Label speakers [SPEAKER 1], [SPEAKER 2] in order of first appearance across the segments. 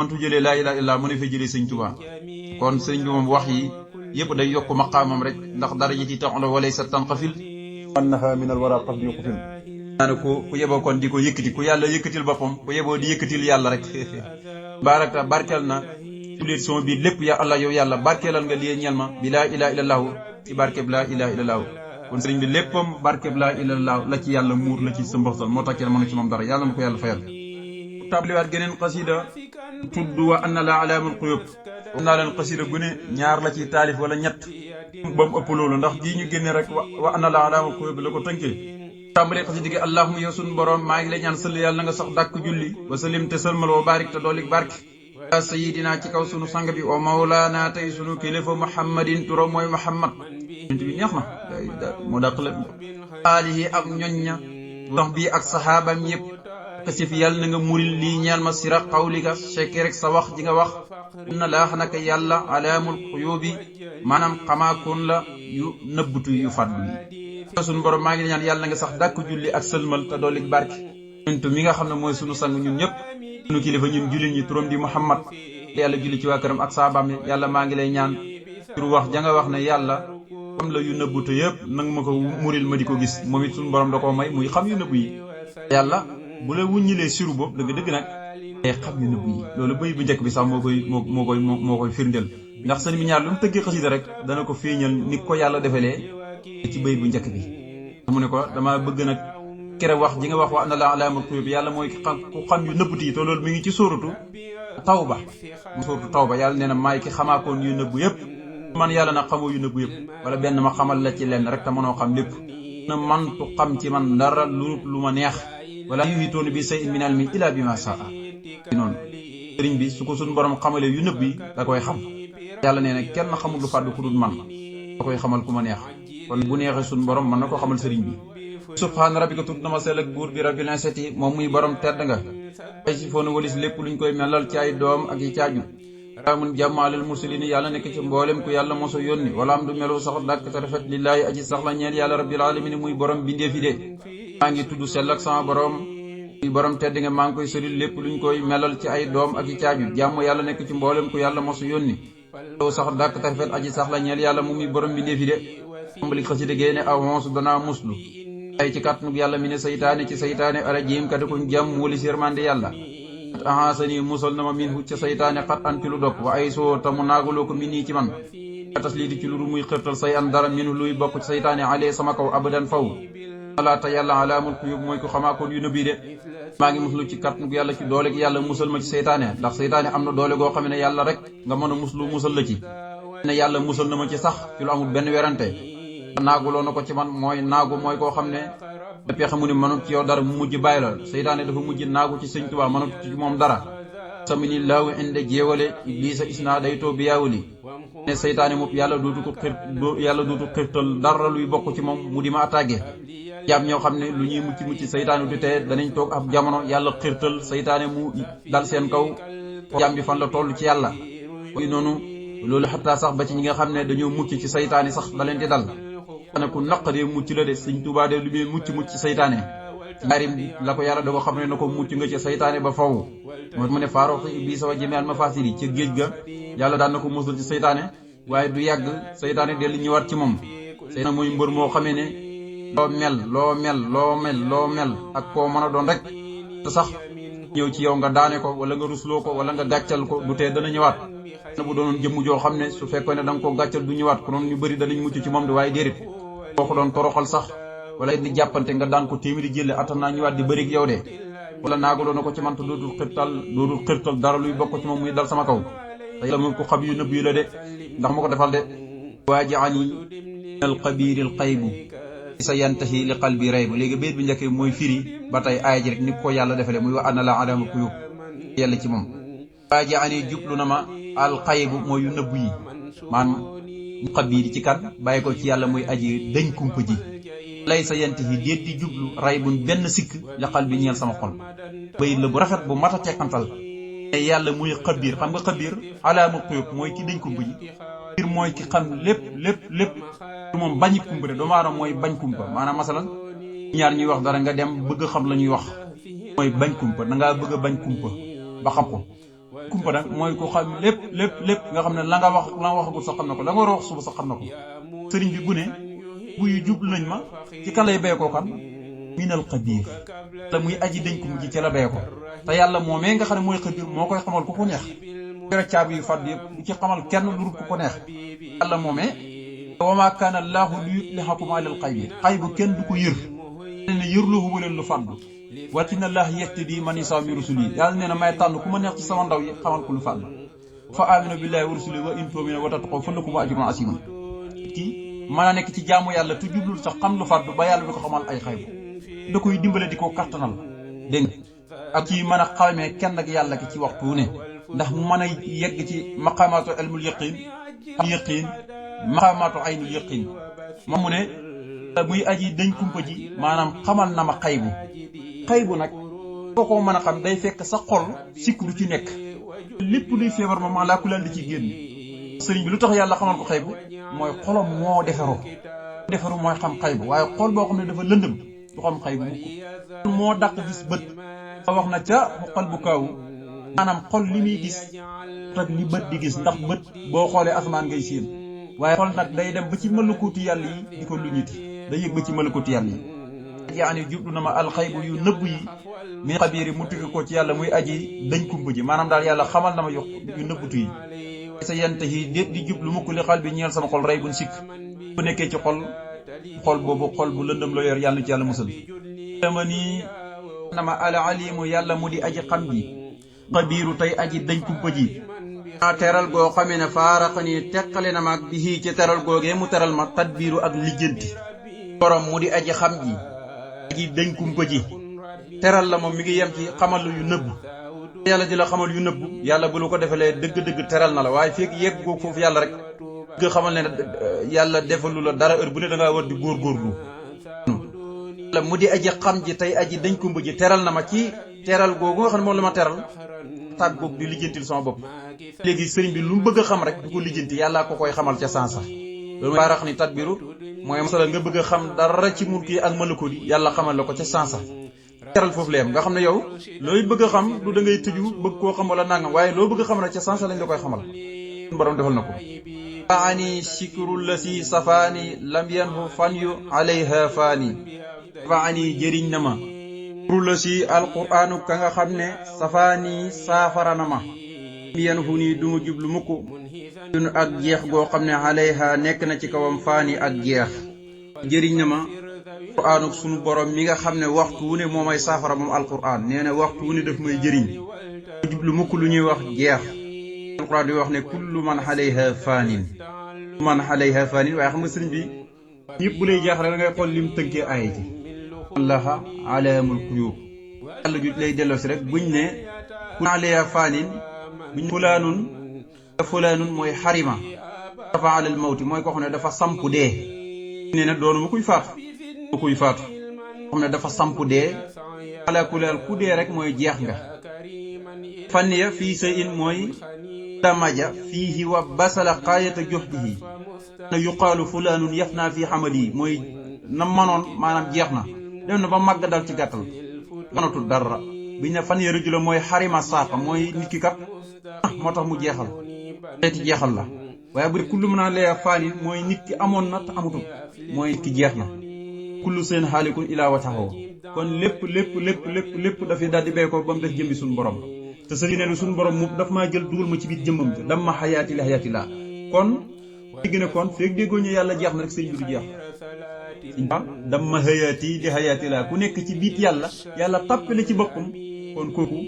[SPEAKER 1] mantu jëlee laa ilaaha illallaah mën a fee jëlee sëñ Tuubaa kon sëñ bi moom wax yi yëpp day yokk maqaamam rek ndax darajati ta'la wa laysa tanqafil annaha min al-wara qad yuqfil naane ku yeboo kon di ko yëkkati ku yàlla yëkkatil boppam ku yeboo di yëkkatil yàlla rek baraka barkeel na tuleet sama biir lépp ya Allah yow yàlla barkeelal nga lii ñeel ma bi laa ilaaha illallaah ci barkeb laa ilaaha illallaah kon sëriñ bi léppam barkeb laa ilaaha illallaah la ci yàlla muur la ci sa mboxtal moo tax kenn mënu ci moom dara yàlla na ko yàlla fayal tabliwaat geneen xasida tudd wa anna la alaamul xuyub am naa leen xasida gu ne ñaar la ci taalif wala ñett ba mu ëpp loolu ndax gii ñu génne rek wa anna la alaamul xuyub la ko tënkee tàmbalee xasida gi allahumma yow sunu borom maa ngi lay ñaan sëll yàlla na nga sax dàkk julli wa salim te sëlmal wa barik te doolik barke ya sayidina ci kaw sunu sang bi wa mawlaana tey sunu kilifa muhammadin turam mooy muhammad yonent bi neex na moo dàq la alihi ak ñoñ ña ndox bi ak saxaabam yëpp kasif yàlla na nga muril lii ñeel ma sira xawlika sekki rek sa wax ji nga wax na laax naka yàlla alaamul xuyubi maanaam xamaakoon la yu nëbbutu yu fàddu yi sunu borom maa ngi ñaan yàlla na nga sax dàkk julli ak sëlmal te doolik barke yonent mi nga xam ne mooy sunu sang ñun ñëpp sunu kilifa ñun jullit ñi turam di muhammad yàlla julli ci waa këram ak saabaam yàlla maa ngi lay ñaan tur wax ja nga wax ne yàlla xam la yu nëbbutu yëpp nanga ma ko muril ma di ko gis moom it sunu borom da koo may muy xam yu nëbbu yi yàlla bu la wuññilee siru boobu dëgg-dëgg nag ay xam yu nëbbu yi loolu bëy bu njëkk bi sax moo koy firndeel ndax sëñ bi ñaar lu mu tëggee xasida rek dana ko feeñal ni ko yàlla defalee ci bëy bu njëkk bi mu ne ko dama bëgg nag kere wax ji nga wax wa anna la alaamul xuyub yàlla mooy ku xam yu nëbbuti yi te loolu mi ngi ci sóoratu tawba mu sóoratu tawba yàlla nee na maay ki xamaakoon yu nëbbu yëpp man yàlla nag xamoo yu nëbbu yëpp wala benn ma xamal la ci lenn rek te mënoo xam lépp na mantu xam ci man dara lu ma neex wala yuhituuna bi shay'in min ilmihi illaa bimaa shaa'a noonu sëriñ bi su ko suñ borom xamalee yu nëbb yi da koy xam yàlla nee na kenn xamul lu fàddu ku dul man da koy xamal ku ma neex kon bu neexee suñ borom mën na ko xamal sëriñ bi subhaana rabbika tudd na ma sell ak buur bi rabbil izzati moom muy borom tedd nga ay si foona walis lépp luñ koy melal ci ay doom ak yi caaju raamun jàmm alal mursaliin yàlla nekk ci mboolem ku yàlla moso yónni wala am du melu sax dàkk te rafet lillaahi aji sax la ñeel yàlla rabbil alamin muy borom bindee fi de maa ngi tudd sell ak sama borom muy borom tedd nga maa ngi koy sori lépp luñ koy melal ci ay doom ak i caaju jàmm yàlla nekk ci mboolem ku yàlla moso yónni loolu sax dàkk te rafet aji sax la ñeel yàlla mu muy borom bindee fi de ambali xasida génne avance danaa muslu ay ci kàttanug yàlla mi ne saytaane ci saytaane arajiim kadi kuñ jàmm wali sirmande yàlla ahasani musal na ma min hu ca saytaane xat an ci lu dog wa ay soo tamu naagaloo ko min nii ci man atas lii di ci luru muy xërtal say an dara min luy bokk ci saytaane alee sama kaw abadan faw alaata yàlla alaamul xuyub mooy ko xamaakoon yu nëbbi de maa ngi muslu ci kàttanug yàlla ci doole gi yàlla musal ma ci saytaane ndax saytaane am na doole goo xam ne yàlla rek nga mën a musal la ci ne yàlla musal na ma ci sax ci lu amul benn werante naaguloo na ko ci man mooy koo xam ne da pexe mu ne mënut ci yow dara mu mujj bàyyi la seytaane dafa mujj naagu ci sëñ Tuubaa mënut ci moom dara samini laahu inde jéewale iblisa isna day too bi yaawuli ne seytaane moom yàlla dootu xirtal dara luy bokk ci moom mu di ma attaqué jaam ñoo xam ne lu ñuy mucc seytaane du tee danañ toog ab jamono yàlla xirtal seytaane mu dal seen kaw jaam bi fan la toll ci yàlla koy noonu loolu xataa sax ba ci ñi nga xam ne dañoo mucc ci seytaane sax da leen di dal ne ku naqaree mucc la de sëñ Tuubaa de lu muy mucc ci saytaane ci njaarim la ko yàlla da ko xam ne na ko mucc nga ci saytaane ba faw moo mu ne faaroox iblisa wa jami al mafaasiri ci géej ga yàlla daan na ko musal ci saytaane waaye du yàgg saytaane dellu ñëwaat ci moom saytaane mooy mbër moo xamee ne loo mel ak koo mën a doon rek te sax ñëw ci yow nga daane ko wala nga rusloo ko wala nga gàccal ko du tee dana ñëwaat na bu doonoon jëmm joo xam ne su fekkoon ne da nga ko gàccal du ñëwaat ko noonu ñu bëri danañ mucc ci moom de waaye déedéet boo ko doon toroxal sax wala di jàppante nga daan ko téeméeri jëlle attan naa ñëwaat di bëri ak yow de wala naagaloo na ko ci man te dootul xirtal dara luy bokk ci moom muy dal sama kaw te yàlla moom ko xam yu nëbb yu la de ndax ma ko defal de waajaani al xabiiril xaybu sa yantahi li qalbi raybu léegi béet bi njëkk mooy firi ba tey aaya ji rek ni ko yàlla defale muy wa anna la alaama kuyub yàlla ci moom waajaani jublu na ma al xaybu mooy yu nëbb yi maanaam xabiir ci kan bàyyi ko ci yàlla muy aji dañ kumpa ji lay sa yent yi déet di jublu ray buñ benn sikk yaqal bi ñeel sama xol bayit la bu rafet bu mat a tekkantal yàlla muy xabiir xam nga xabiir alaama xuyub mooy ki dañ kumpa ji xabiir mooy ki xam lépp moom bañi kumpa de doomu aadama mooy bañ kumpa maanaam masalan ñaar ñuy wax dara nga dem bëgg xam la ñuy wax mooy bañ kumpa dangaa bëgg a bañ kumpa ba xam ko kumpa nag mooy ko xam lépp nga xam ne la nga waxagul sax xam na ko la nga war a wax suba sax xam na ko sëriñ bi bu ne buy jublu nañ ma ci kan lay bay koo kan minal xabiir la muy aji dañ ko mujj ci la bay ko te yàlla moomee nga xam ne mooy xabiir moo koy xamal ku ko neex yore caabi yu fàdd yëpp du ci xamal kenn lu dul ku ko neex yàlla moomee wa maa kaana allaahu li yutlihakum alal xaybu kenn du ko yër ne yërloohu bu leen lu fàddu walakinna allaaha yahtadii man yasaa min rusulihi yàlla nee na may tànn ku ma neex ci sama ndaw yi xamal ko lu fàddu fa aaminu billaahi wa rusulihi wa in tu'minu wa tattaqu fa lakum ajrun aziim kii mën a nekk ci jaamu yàlla te jublul sax xam lu fàddu ba yàlla du ko xamal ay xaybu da koy dimbale di ko kattanal dégg nga ak ci mën a xamee kenn ak yàlla ki ci waxtu wu ne ndax mu mën a yegg ci maqaamaatu ilmul yaqiin maqaamaatu aynul yaqiin moom mu ne muy aji dañ kumpa ji maanaam xamal na ma xaybu nag boo ko mën a xam day fekk sa xol sikk du ci nekk lépp luy feebar moom laa ku laan di ci génn sëriñ bi lu tax yàlla xamal ko xaybu mooy xolam moo defaru mooy xam xaybu waaye xol boo xam ne dafa lëndëm du xam xaybu mukk moo dàq gis bët wax na ca xol bu kaawu maanaam xol li muy gis tak li bët di gis ndax bët boo xoolee asamaan ngay séen waaye xol nag day dem ba ci malakuutu yàlla yi di ko luñiti day yëg ba ci malakuutu yàlla yi yaani jublu na ma alxaybu yu nëbb yi mi xabiiri mu tukki ko ci yàlla muy aji dañ kumba ji maanaam daal yàlla xamal na ma yu nëbbutu yi sa yente yi déet di jublu mukk li xal bi ñeel sama xol rey buñ sikk bu nekkee ci xol boobu xol bu lëndëm la yor yàlla ci yàlla musal dama nii nama al alimu yàlla mu di aji xam ji xabiiru tey aji dañ kumpa ji teral goo xamee ne faaraqa ni teqale na ma ak bi ci teral googee mu teral ma tadbiiru ak lijjanti borom mu di aji xam ji aji dañ kumpa ji teral la moom mi ngi yem ci xamal yu nëbb yàlla di la xamal yu nëbb yàlla bu lu ko defalee dëgg-dëgg teral na la waaye fekk yegg goo foofu yàlla rek nga xamal ne yàlla defalu la dara heure bu ne da ngaa war di góorgóorlu la mu di aji xam ji tey aji dañ kumpa ji teral na ma ci teral googu nga xam ne moom la ma teral tàgg googu di lijjantil sama bopp léegi sëriñ bi lu mu bëgg a xam rek du ko lijjanti yàlla ko koy xamal ca sansa loolu mooy rax ni tadbiru mooy masala nga bëgg a xam dara ci mulk yi ak malakoot yi yàlla xamal la ko ca sansa teral foofu leem nga xam ne yow looy bëgg a xam du da ngay tëju bëgg koo xam wala nangam waaye loo bëgg a xam rek ca sansa lañ la koy xamal borom defal na ko faani sikru la si safaani lam yanhu fan yu alayha faani faani jëriñ na ma sikru la si alquraanu ka nga xam ne safaani saafara na ma lam yanhu nii du ma jublu mukk dun ak jeex goo xam ne alayha nekk na ci kawam faani ak jeex jëriñ na ma alquraan sunu borom mi nga xam ne waxtu wu ne moo may saafara moom alquraan nee na waxtu wu ne daf may jëriñ jublu mukk lu ñuy wax jeex alquraan di wax ne kullu man alayha faanin waaye xam nga sëriñ bi ñëpp bu lay jeex rek da ngay xool lim tënkee aaya ji allaha alaamul quyuub yàlla ju lay delloo si rek buñ ne ku alayha faanin buñ fulaanun mooy xarima dafa alal mawti mooy ko xam ne dafa samp dee nee na doonu ma kuy faatu xam ne dafa samp dee ala kulal ku dee rek mooy jeex nga fanniya fii sa in mooy damaja fiihi wa basala xaayata joxdihi na yuqaalu fulaanun yaf naa fii xamali mooy na manoon maanaam jeex na dem na ba màgg dal ci gàttal mënatul dara biñ ne fanniya rajula mooy xarima saaqa mooy nit ki kat moo tax mu jeexal xeeti jeexal la waaye bu dee kullu mën a leer faani mooy nit ki amoon na te amatul mooy nit ki jeex na kullu seen xaalikun ilaa wajhahu kon lépp dafay daal di béy ko ba mu def jëmbi suñu borom te sëriñ ne suñu borom mu daf maa jël dugal ma ci biir jëmmam ja dama xayaati li xayaati laa kon dégg ne kon feeg déggoo ñu yàlla jeex na rek sëriñ bi du jeex dama xayaati li xayaati laa ku nekk ci biit yàlla tàppale ci boppam kon kooku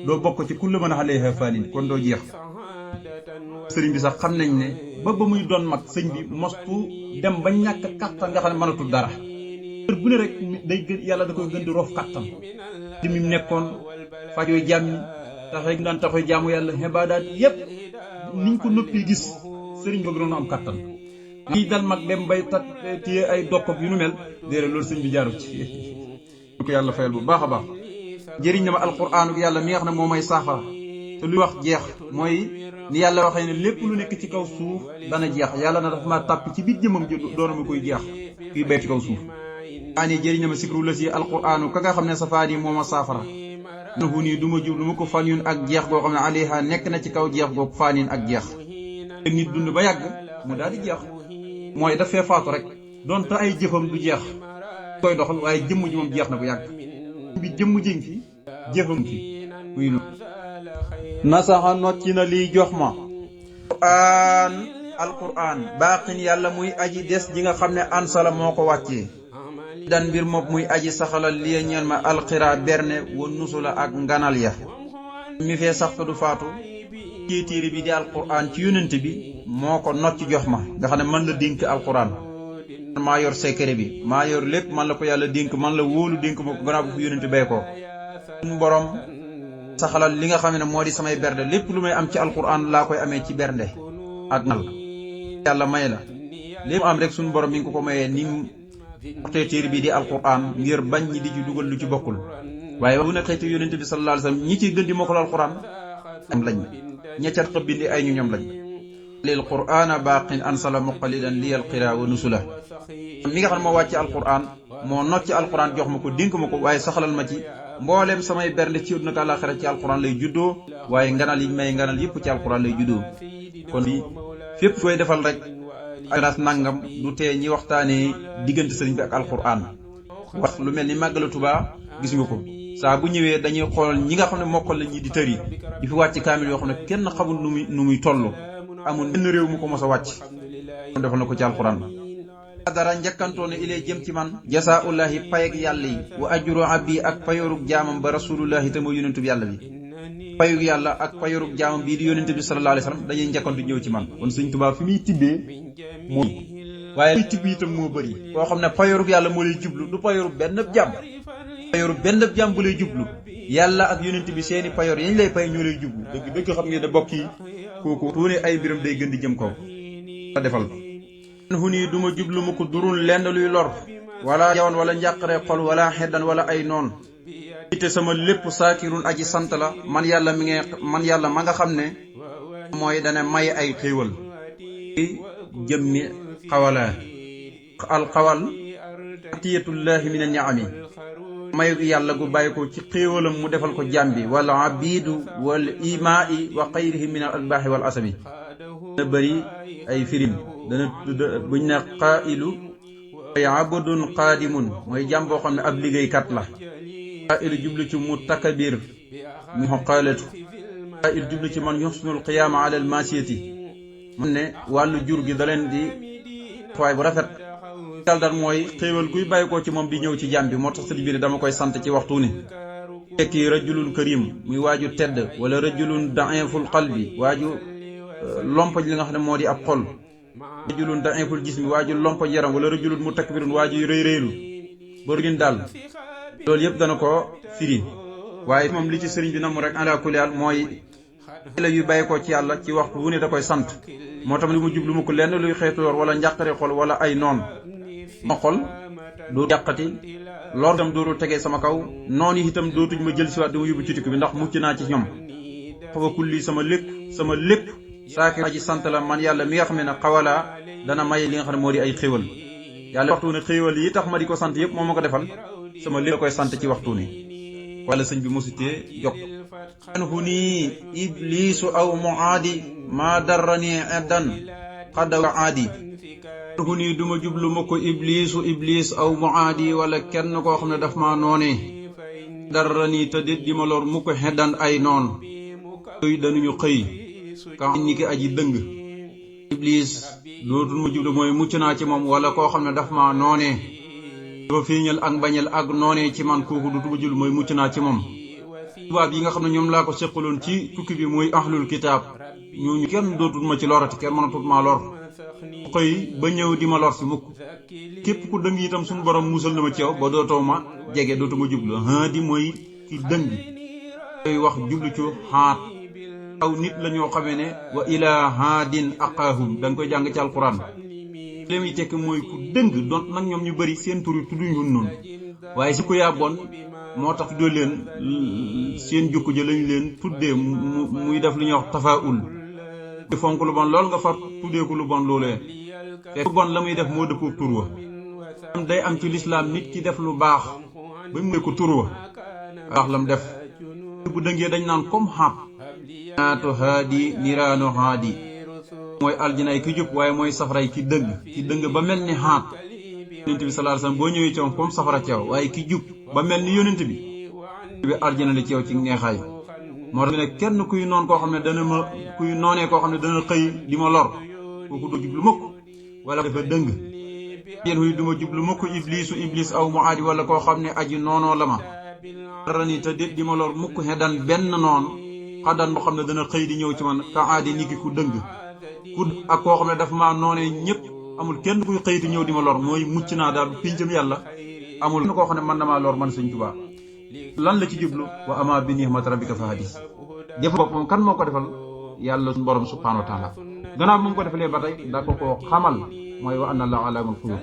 [SPEAKER 1] doo bokk ci kullu man alayha faanin kon doo jeex sëriñ bi sax xam nañ ne ba muy doon mag sëñ bi mostu dem ba ñàkk kàttan nga xam ne mënatul dara heure bu ne rek day gën yàlla da koy gën di roof kàttan di mu nekkoon fajooy jàmm taxoy jaamu yàlla xibaadaat yépp niñ ko noppi gis sëriñ ba gënoon am kàttan lii dal mag dem bay téye ay dokkop yu nu mel déedéet loolu sëñ bi jaaru ci ko yàlla fayal bu baax a baax jëriñ na ma alquraan yàlla mi nga xam ne moo may saafara te luy wax jeex mooy ni yàlla waxee ne lépp lu nekk ci kaw suuf dana jeex yàlla na dafa ma tàpp ci biir jëmmam ji doona ma koy jeex kuy bay ci kaw suuf ani jëriñ na ma sikru la si alquraanu ka nga xam ne safaani moo ma saafara hu nii du ma jublu mu ko fan yun ak jeex goo xam ne alayha nekk na ci kaw jeex googu faanin ak jeex nit dund ba yàgg mu daal di jeex mooy daf fee faatu rek donte ay jëfam du jeex koy doxal waaye jëmm ji moom jeex na bu yàgg bi jëmm jiñ fi jëfam fi muy nu nasaxa nocci na liy jox ma alquran baaqin yàlla muy aji des ji nga xam ne ansala moo ko wàccee dan mbir moom muy aji saxalal liya ñeel ma alxira berne wa nusula ak nganal ya mi fee sax du faatu ci téere bi di alquran ci yonent bi moo ko nocc jox ma nga xam ne man la dénk alquran maa yor secret bi maa yor lépp man la ko yàlla dénk man la wóolu dénk ma ko gannaaw bu fi yonent bay ko suñu borom saxalal li nga xam ne moo di samay bernde lépp lu may am ci alquran laa koy amee ci bernde ak nal yàlla may la lépp am rek suñu borom mi ngi ko mayee ni waxtee téere bi di alquran ngir bañ ñi di ci dugal lu ci bokkul waaye bu ne xeetu yonent bi sallallahu alayhi wasallam ñi ciy gën di mokkal alquran am lañ ñeccat xëb bindi ay ñu ñoom lañ lil qur'ana baqin ansala muqallidan liyal qira wa nusula mi nga xam ne moo wàcce alquran moo nocci alquran jox ma ko dénk ma ko waaye saxalal ma ci mbooleem samay bernde ci àddina ak àllaaxira ci alquran lay juddoo waaye nganal yi may nganal yëpp ci alquran lay juddoo kon bi fépp fooy defal rek aras nangam du tee ñi waxtaanee diggante sëriñ bi ak alquran wax lu mel ni màggalu Tuubaa gis nga ko saa bu ñëwee dañuy xool ñi nga xam ne mokkal la ñi di tëri di fi wàcc kaamil yoo xam ne kenn xamul nu muy toll amul benn réew mu ko mos a wàcc kon defal na ko ci alquran dara njëkkantoone ilee jëm ci man jasaullahi payeg yàlla yi wa ajru abdi ak payorug jaamam ba rasulullahi te mooy yonentub yàlla bi payug yàlla ak payorug jaamam bii di yonente bi sallallahu alayhi wasallam dañuy njëkkantu ñëw ci man kon Sëriñ Tuubaa fi muy tibbee mooy waaye luy tibb itam moo bëri koo xam ne payorug yàlla moo lay jublu du payorug benn jàmm payorug benn jàmm bu lay jublu yàlla ak yonente bi seeni payor yañ lay pay ñoo lay jublu dëgg xam ngeen ne bokk yi kooku tuune ay mbiram day gën di jëm kaw la defal hu nii du ma jublu mu ko durul lenn luy lor wala jawan wala njàqare xol wala xeddan wala ay noon te sama lépp saakirun aji sant la man yàlla ma nga xam ne mooy dana may ay xéewal jëmmi xawala alxawal atiyatullahi min an-ni'ami mayu yàlla gu bàyyi ko ci xéewalam mu defal ko jàmbi wala abidu wal imaa'i wa xayrihi min al albaaxi wal asami dana bëri ay firim dana tudd buñ ne qaa'ilu ay abdun qaadimun mooy jàmm boo xam ne ab liggéeykat la qaa'ilu jublu ci mutakabir mu xoqaalatu qaa'ilu jublu ci man yuxsinul qiyaama ala al maasiyati man ne wàllu jur gi da leen di tawaay bu rafet dal dal mooy xéewal guy bàyyi ko ci moom di ñëw ci jàmm bi moo tax sëriñ bi dama koy sant ci waxtu ni tekki rajulun karim muy waaju tedd wala rajulun da'iful qalbi waaju lompoj li nga xam ne moo di ab xol rajulun da'iful jismi waaju lompoj yaram wala rajulun mutakbirun waaju rëy rëylu bërgin daal loolu yëpp dana ko firi waaye moom li ci sëriñ bi namu rek ala kulli haal mooy la yu bàyyi ko ci yàlla ci waxtu wu ne da koy sant moo tax li mu jublu mu ko lenn luy xeetu lor wala njàqare xol wala ay noon ma xol doo jàqati lor itam dootul tegee sama kaw noonu itam dootuñ ma jël si waat dama yóbbu ci tikk bi ndax mucc naa ci ñoom xawa kulli sama lépp saakir aji sant la man yàlla mi nga xam ne xawala dana may li nga xam ne moo di ay xéwal yàlla waxtu ne xéwal yi tax ma di ko sant yëpp moo ma ko defal sama lépp koy sant ci waxtu ne wala sëñ bi mosutee jokk anhu nii iblisu aw muaadi maa darrani eddan xaddaw aadi anhu nii duma jublu ma ko iblis aw muaadi wala kenn koo xam ne daf maa noone darrani te dit di ma lor mu ko xeddan ay noon koy dañuñu xëy ka ni ki aji dëng iblis dootul ma jublu mooy mucc naa ci moom wala koo xam ne daf maa noone dafa feeñal ak mbañal ak noonee ci man kooku dootul ma jublu mooy mucc naa ci moom tubaab yi nga xam ne ñoom laa ko seqaloon ci tukki bi muy ahlul kitaab ñooñu kenn dootul ma ci lorati kenn mënatut maa lor xëy ba ñëw di ma lor si mukk képp ku dëng itam suñu borom musal na ma ci yow ba dootoo ma jege dootuma jublu di mooy ki dëng koy wax jublu ci xaat aw nit la ñoo xamee ne wa ilaa haadin aqaahum da nga koy jàng ci alquran li muy tekk mooy ku dëng doon nag ñoom ñu bëri seen tur yi tudduñ woon noonu waaye si ko yaa bon moo tax tuddee leen seen jukku ja lañ leen tuddee muy def li ñuy wax tafaul di fonk lu bon lool nga far tuddee ko lu bon loolee fekk lu bon la muy def moo dëppoo tur wa am day am ci lislaam nit ki def lu baax ba mu ne ko tur wa baax lam def bu dëngee dañ naan comme xaab naatu haadi niraanu haadi mooy aljinaay ki jub waaye mooy safaray ki dëng ba mel ni xaab yonent bi sallallahu alayhi wasallam boo ñëwee ci moom comme safara ci yow waaye ki jub ba mel ni yonent bi aljina la ci yow ci neexaay moo tax ne kenn kuy noon koo xam ne kuy noonee koo xam ne dana xëy di ma lor kooku du jublu mukk wala dafa dëng yéen xuy duma jublu mukk iblis aw mu aadi wala koo xam ne aji noonoo la ma rani te déet di ma lor mukk xedan benn noon xadan boo xam ne dana xëy di ñëw ci man ka aadi niki ku dëng ku ak koo xam ne daf maa noonee ñëpp amul kenn kuy xëy di ñëw di ma lor mooy mucc naa daal pincam yàlla amul kenn koo xam ne man na maa lor man Sëñ Tuubaa lan la ci jublu wa ama bi ni'mati rabbika fa hadis jëf boppam kan moo ko defal yàlla suñu borom subhanahu wa taala gannaaw mu ngi ko defalee ba tey da ko koo xamal mooy wa anna Allaha allamul ghuyub